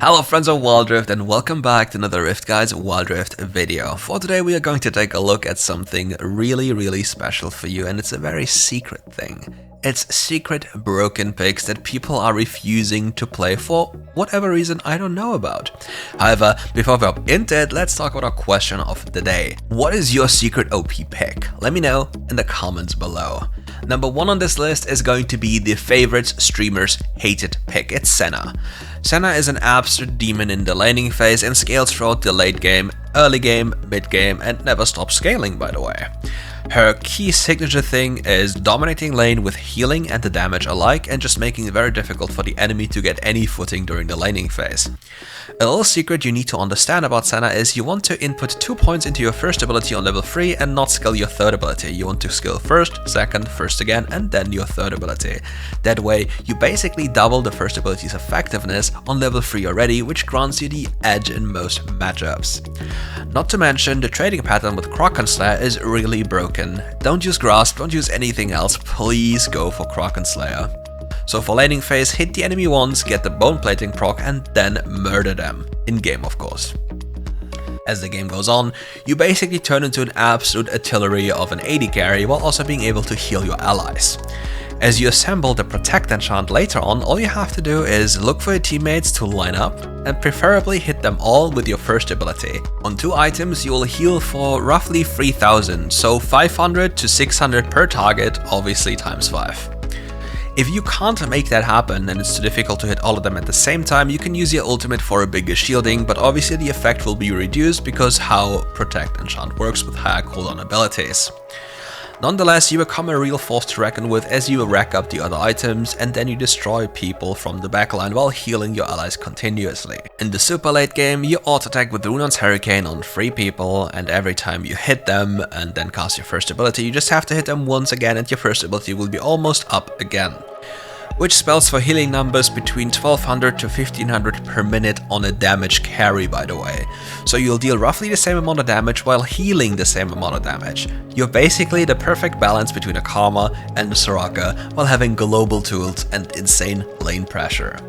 Hello friends of WildRift and welcome back to another RiftGuides WildRift video. For today we are going to take a look at something really special for you, and it's a very secret thing. It's secret broken picks that people are refusing to play for whatever reason I don't know about. However, before we hop into it, let's talk about our question of the day. What is your secret OP pick? Let me know in the comments below. Number one on this list is going to be the favorites streamers hated pick. It's Senna. Senna is an absolute demon in the laning phase and scales throughout the late game, early game, mid game, and never stops scaling, by the way. Her key signature thing is dominating lane with healing and the damage alike, and just making it very difficult for the enemy to get any footing during the laning phase. A little secret you need to understand about Senna is you want to input 2 points into your first ability on level 3 and not skill your third ability. You want to skill first, second, first again, and then your third ability. That way, you basically double the first ability's effectiveness on level 3 already, which grants you the edge in most matchups. Not to mention, the trading pattern with Kraken Slayer is really broken. Don't use Grasp, don't use anything else, please go for Kraken Slayer. So for laning phase, hit the enemy once, get the bone plating proc, and then murder them. In game, of course. As the game goes on, you basically turn into an absolute artillery of an AD carry while also being able to heal your allies. As you assemble the Protect enchant later on, all you have to do is look for your teammates to line up and preferably hit them all with your first ability. On 2 items you will heal for roughly 3000, so 500 to 600 per target, obviously times 5. If you can't make that happen and it's too difficult to hit all of them at the same time, you can use your ultimate for a bigger shielding, but obviously the effect will be reduced because how Protect enchant works with higher cooldown abilities. Nonetheless, you become a real force to reckon with as you rack up the other items, and then you destroy people from the backline while healing your allies continuously. In the super late game, you auto-attack with Runon's Hurricane on 3 people, and every time you hit them and then cast your first ability, you just have to hit them once again and your first ability will be almost up again. Which spells for healing numbers between 1200 to 1500 per minute on a damage carry, by the way. So you'll deal roughly the same amount of damage while healing the same amount of damage. You're basically the perfect balance between a Karma and a Soraka while having global tools and insane lane pressure.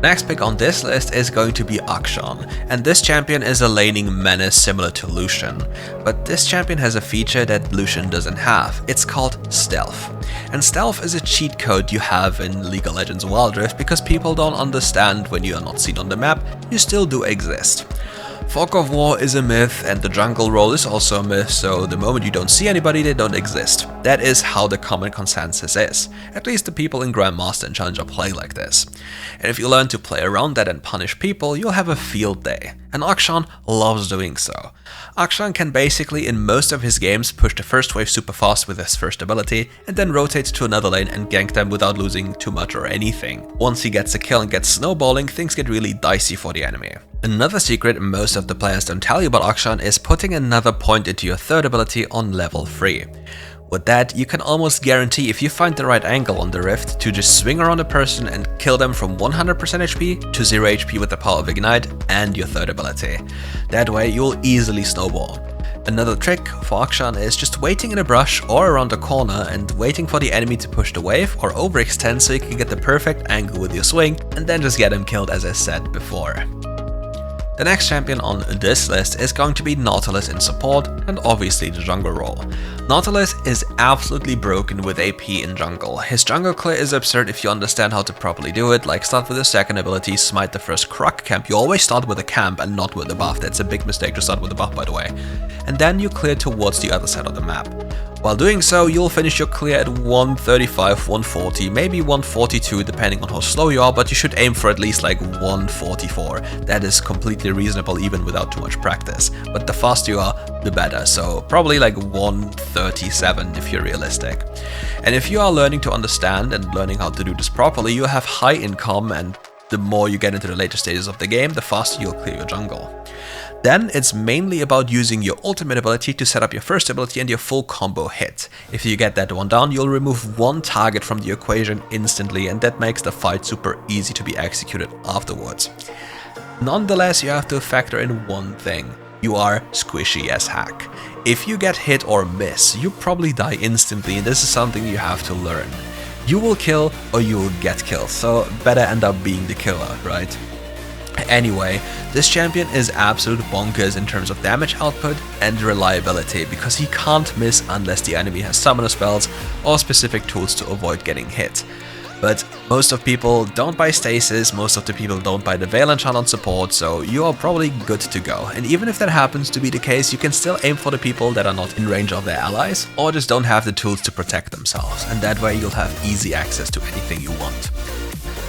Next pick on this list is going to be Akshan, and this champion is a laning menace similar to Lucian. But this champion has a feature that Lucian doesn't have. It's called Stealth. And Stealth is a cheat code you have in League of Legends WildRift because people don't understand when you are not seen on the map, you still do exist. Fog of War is a myth and the jungle role is also a myth, so the moment you don't see anybody, they don't exist. That is how the common consensus is. At least the people in Grandmaster and Challenger play like this. And if you learn to play around that and punish people, you'll have a field day. And Akshan loves doing so. Akshan can basically in most of his games push the first wave super fast with his first ability and then rotate to another lane and gank them without losing too much or anything. Once he gets a kill and gets snowballing, things get really dicey for the enemy. Another secret most of the players don't tell you about Akshan is putting another point into your third ability on level 3. With that, you can almost guarantee if you find the right angle on the Rift to just swing around a person and kill them from 100% HP to 0 HP with the power of Ignite and your third ability. That way you'll easily snowball. Another trick for Akshan is just waiting in a brush or around a corner and waiting for the enemy to push the wave or overextend so you can get the perfect angle with your swing and then just get him killed as I said before. The next champion on this list is going to be Nautilus in support and obviously the jungle role. Nautilus is absolutely broken with AP in jungle. His jungle clear is absurd if you understand how to properly do it, like start with the second ability, smite the first Kruk camp. You always start with a camp and not with the buff. That's a big mistake to start with the buff, by the way. And then you clear towards the other side of the map. While doing so, you'll finish your clear at 135, 140, maybe 142 depending on how slow you are, but you should aim for at least like 144. That is completely reasonable even without too much practice. But the faster you are, the better, so probably like 137 if you're realistic. And if you are learning to understand and learning how to do this properly, you have high income, and the more you get into the later stages of the game, the faster you'll clear your jungle. Then it's mainly about using your ultimate ability to set up your first ability and your full combo hit. If you get that one down, you'll remove one target from the equation instantly, and that makes the fight super easy to be executed afterwards. Nonetheless, you have to factor in one thing. You are squishy as heck. If you get hit or miss, you probably die instantly, and this is something you have to learn. You will kill or you will get killed, so better end up being the killer, right? Anyway, this champion is absolute bonkers in terms of damage output and reliability, because he can't miss unless the enemy has summoner spells or specific tools to avoid getting hit. But most of people don't buy stasis, most of the people don't buy the Veil enchant on support, so you are probably good to go. And even if that happens to be the case, you can still aim for the people that are not in range of their allies, or just don't have the tools to protect themselves, and that way you'll have easy access to anything you want.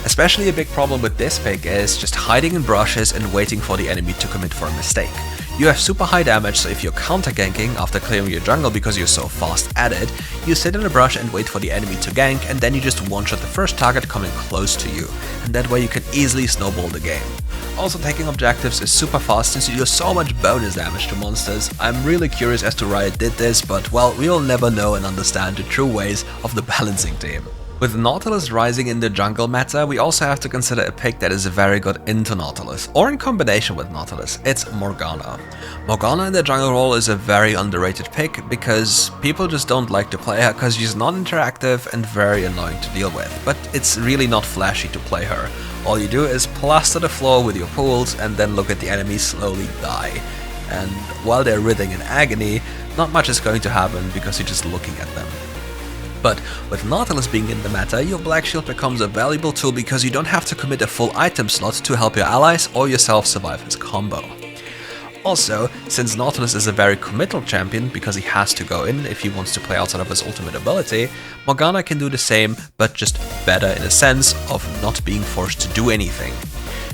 Especially a big problem with this pick is just hiding in brushes and waiting for the enemy to commit for a mistake. You have super high damage, so if you're counter ganking after clearing your jungle because you're so fast at it, you sit in a brush and wait for the enemy to gank, and then you just one-shot the first target coming close to you, and that way you can easily snowball the game. Also, taking objectives is super fast since you do so much bonus damage to monsters. I'm really curious as to Riot did this, but well, we'll never know and understand the true ways of the balancing team. With Nautilus rising in the jungle meta, we also have to consider a pick that is very good into Nautilus, or in combination with Nautilus. It's Morgana. Morgana in the jungle role is a very underrated pick, because people just don't like to play her because she's non-interactive and very annoying to deal with, but it's really not flashy to play her. All you do is plaster the floor with your pools and then look at the enemy slowly die. And while they're writhing in agony, not much is going to happen because you're just looking at them. But with Nautilus being in the meta, your Black Shield becomes a valuable tool because you don't have to commit a full item slot to help your allies or yourself survive his combo. Also, since Nautilus is a very committal champion because he has to go in if he wants to play outside of his ultimate ability, Morgana can do the same, but just better in a sense of not being forced to do anything.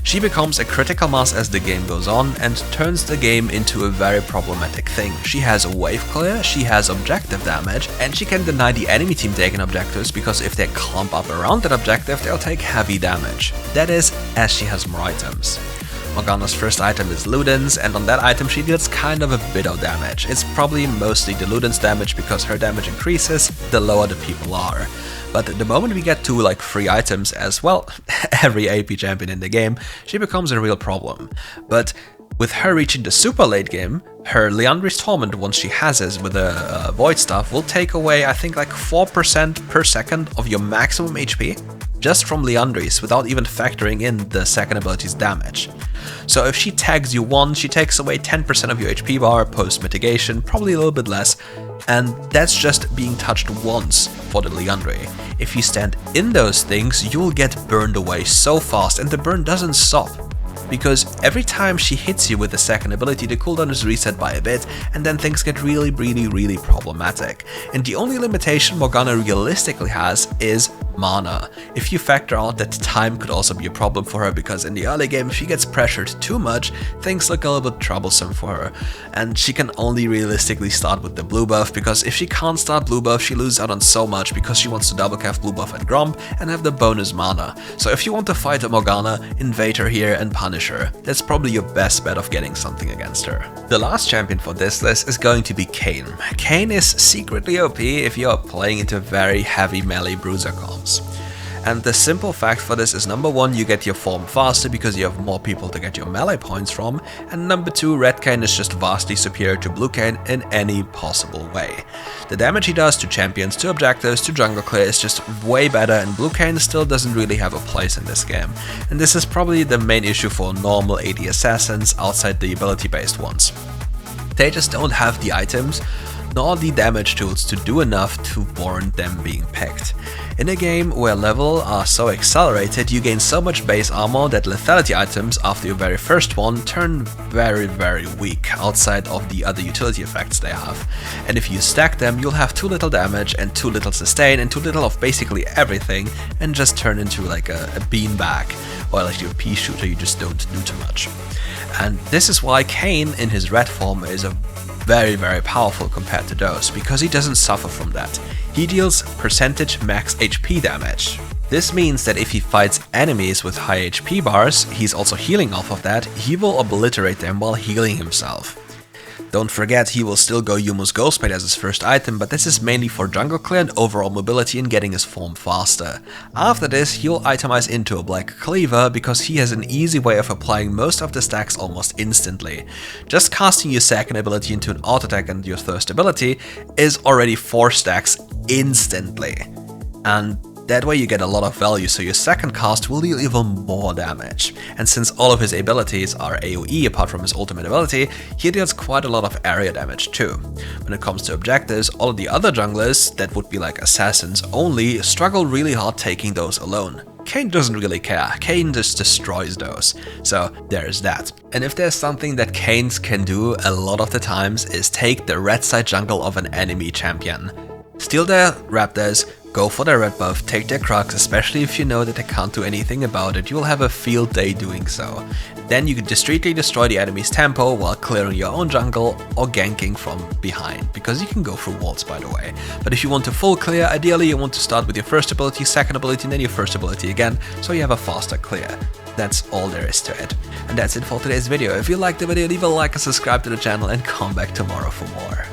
She becomes a critical mass as the game goes on and turns the game into a very problematic thing. She has a wave clear, she has objective damage, and she can deny the enemy team taking objectives because if they clump up around that objective, they'll take heavy damage. That is, as she has more items. Morgana's first item is Ludens, and on that item she deals kind of a bit of damage. It's probably mostly the Ludens damage because her damage increases the lower the people are. But the moment we get to like free items as well, every AP champion in the game, she becomes a real problem. But with her reaching the super late game, her Liandry's Torment, once she has it with a Void Staff, will take away I think like 4% per second of your maximum HP just from Liandry's without even factoring in the second ability's damage. So if she tags you once, she takes away 10% of your HP bar post mitigation, probably a little bit less, and that's just being touched once for the Liandry. If you stand in those things, you'll get burned away so fast, and the burn doesn't stop. Because every time she hits you with the second ability, the cooldown is reset by a bit, and then things get really problematic. And the only limitation Morgana realistically has is mana. If you factor out that time could also be a problem for her, because in the early game if she gets pressured too much, things look a little bit troublesome for her. And she can only realistically start with the blue buff, because if she can't start blue buff, she loses out on so much because she wants to double cast blue buff and Gromp and have the bonus mana. So if you want to fight a Morgana, invade her here and punish her. That's probably your best bet of getting something against her. The last champion for this list is going to be Kayn. Kayn is secretly OP if you are playing into very heavy melee bruiser comps. And the simple fact for this is, number one, you get your form faster because you have more people to get your melee points from, and number two, red Kayn is just vastly superior to blue Kayn in any possible way. The damage he does to champions, to objectives, to jungle clear is just way better, and blue Kayn still doesn't really have a place in this game. And this is probably the main issue for normal AD assassins outside the ability based ones. They just don't have the items nor the damage tools to do enough to warrant them being picked. In a game where levels are so accelerated, you gain so much base armor that lethality items after your very first one turn very weak outside of the other utility effects they have. And if you stack them, you'll have too little damage and too little sustain and too little of basically everything, and just turn into like a beanbag, or like your pea shooter, you just don't do too much. And this is why Kayn in his red form is a very powerful compared to those, because he doesn't suffer from that. He deals percentage max HP damage. This means that if he fights enemies with high HP bars, he's also healing off of that, he will obliterate them while healing himself. Don't forget, he will still go Yumu's Ghostblade as his first item, but this is mainly for jungle clear and overall mobility and getting his form faster. After this, he'll itemize into a Black Cleaver because he has an easy way of applying most of the stacks almost instantly. Just casting your second ability into an auto attack and your first ability is already 4 stacks instantly. And That way you get a lot of value, so your second cast will deal even more damage. And since all of his abilities are AoE apart from his ultimate ability, he deals quite a lot of area damage too. When it comes to objectives, all of the other junglers that would be like assassins only struggle really hard taking those alone. Kayn doesn't really care, Kayn just destroys those, so there's that. And if there's something that Kayn can do a lot of the times is take the red side jungle of an enemy champion. Steal their raptors, go for their red buff, take their Krugs, especially if you know that they can't do anything about it, you'll have a field day doing so. Then you can discreetly destroy the enemy's tempo while clearing your own jungle or ganking from behind, because you can go through walls by the way. But if you want to full clear, ideally you want to start with your first ability, second ability, and then your first ability again, so you have a faster clear. That's all there is to it. And that's it for today's video. If you liked the video, leave a like and subscribe to the channel and come back tomorrow for more.